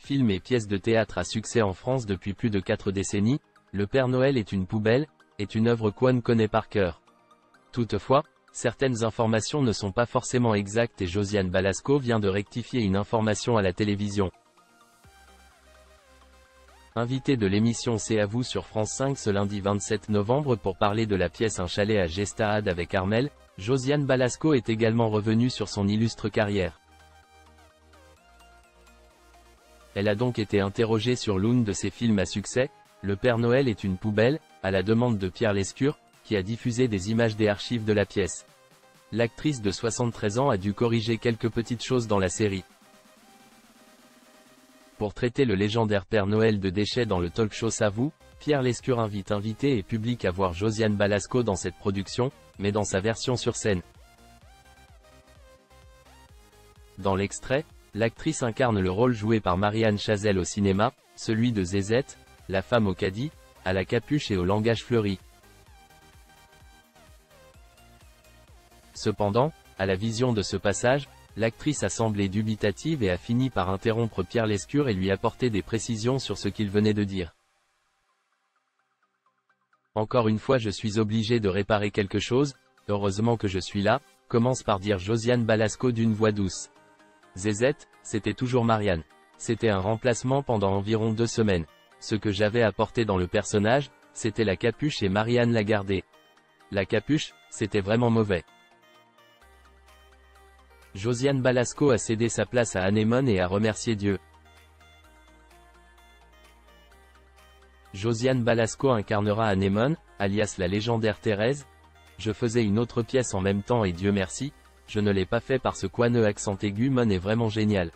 Film et pièce de théâtre à succès en France depuis plus de 4 décennies, Le Père Noël est une poubelle, est une œuvre qu'One connaît par cœur. Toutefois, certaines informations ne sont pas forcément exactes et Josiane Balasco vient de rectifier une information à la télévision. Invité de l'émission C'est à vous sur France 5 ce lundi 27 novembre pour parler de la pièce Un chalet à Gestaad avec Armelle, Josiane Balasco est également revenue sur son illustre carrière. Elle a donc été interrogée sur l'un de ses films à succès, Le Père Noël est une poubelle, à la demande de Pierre Lescure, qui a diffusé des images des archives de la pièce. L'actrice de 73 ans a dû corriger quelques petites choses dans la série. Pour traiter le légendaire Père Noël de déchets dans le talk-show Ça vous, Pierre Lescure invite invités et public à voir Josiane Balasco dans cette production, mais dans sa version sur scène. Dans l'extrait, l'actrice incarne le rôle joué par Marianne Chazelle au cinéma, celui de Zézette, la femme au caddie, à la capuche et au langage fleuri. Cependant, à la vision de ce passage, l'actrice a semblé dubitative et a fini par interrompre Pierre Lescure et lui apporter des précisions sur ce qu'il venait de dire. Encore une fois je suis obligé de réparer quelque chose, heureusement que je suis là, commence par dire Josiane Balasco d'une voix douce. Zézette, c'était toujours Marianne. C'était un remplacement pendant environ 2 semaines. Ce que j'avais apporté dans le personnage, c'était la capuche et Marianne l'a gardée. La capuche, c'était vraiment mauvais. Josiane Balasco a cédé sa place à Anémone et a remercié Dieu. Josiane Balasco incarnera Anémone, alias la légendaire Thérèse. Je faisais une autre pièce en même temps et Dieu merci, je ne l'ai pas fait parce qu'One accent aigu Mon est vraiment génial.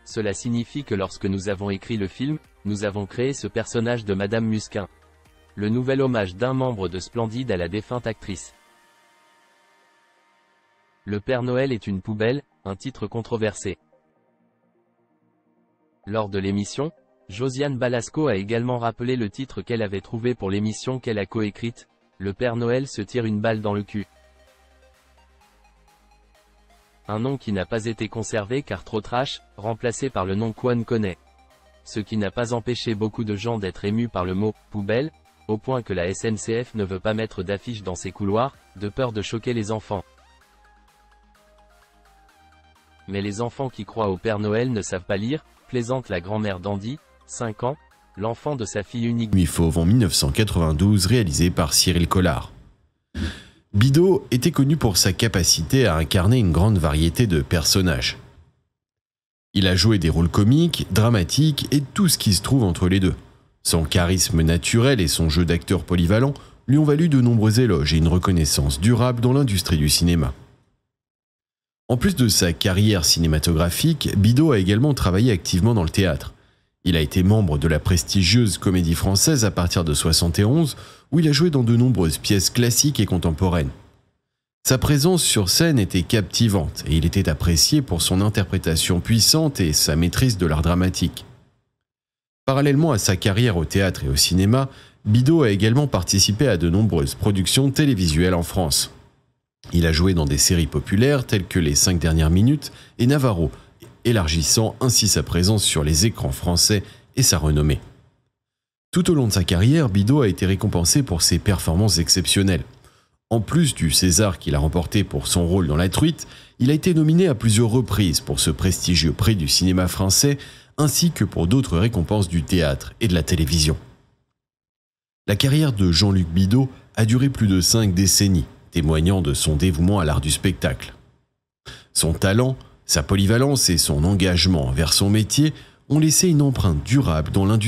Cela signifie que lorsque nous avons écrit le film, nous avons créé ce personnage de Madame Musquin. Le nouvel hommage d'un membre de Splendide à la défunte actrice. Le Père Noël est une poubelle, un titre controversé. Lors de l'émission, Josiane Balasco a également rappelé le titre qu'elle avait trouvé pour l'émission qu'elle a coécrite, Le Père Noël se tire une balle dans le cul. Un nom qui n'a pas été conservé car trop trash, remplacé par le nom qu'One connaît. Ce qui n'a pas empêché beaucoup de gens d'être émus par le mot « poubelle », au point que la SNCF ne veut pas mettre d'affiches dans ses couloirs, de peur de choquer les enfants. Mais les enfants qui croient au Père Noël ne savent pas lire, plaisante la grand-mère d'Andy, 5 ans, l'enfant de sa fille unique. Nuit fauve en 1992 réalisé par Cyril Collard. Bidot était connu pour sa capacité à incarner une grande variété de personnages. Il a joué des rôles comiques, dramatiques et tout ce qui se trouve entre les deux. Son charisme naturel et son jeu d'acteur polyvalent lui ont valu de nombreux éloges et une reconnaissance durable dans l'industrie du cinéma. En plus de sa carrière cinématographique, Bidot a également travaillé activement dans le théâtre. Il a été membre de la prestigieuse Comédie Française à partir de 1971, où il a joué dans de nombreuses pièces classiques et contemporaines. Sa présence sur scène était captivante et il était apprécié pour son interprétation puissante et sa maîtrise de l'art dramatique. Parallèlement à sa carrière au théâtre et au cinéma, Bidot a également participé à de nombreuses productions télévisuelles en France. Il a joué dans des séries populaires telles que Les 5 dernières minutes et Navarro, élargissant ainsi sa présence sur les écrans français et sa renommée. Tout au long de sa carrière, Bidot a été récompensé pour ses performances exceptionnelles. En plus du César qu'il a remporté pour son rôle dans La Truite, il a été nominé à plusieurs reprises pour ce prestigieux prix du cinéma français, ainsi que pour d'autres récompenses du théâtre et de la télévision. La carrière de Jean-Luc Bidot a duré plus de 5 décennies, témoignant de son dévouement à l'art du spectacle. Son talent, sa polyvalence et son engagement vers son métier ont laissé une empreinte durable dans l'industrie.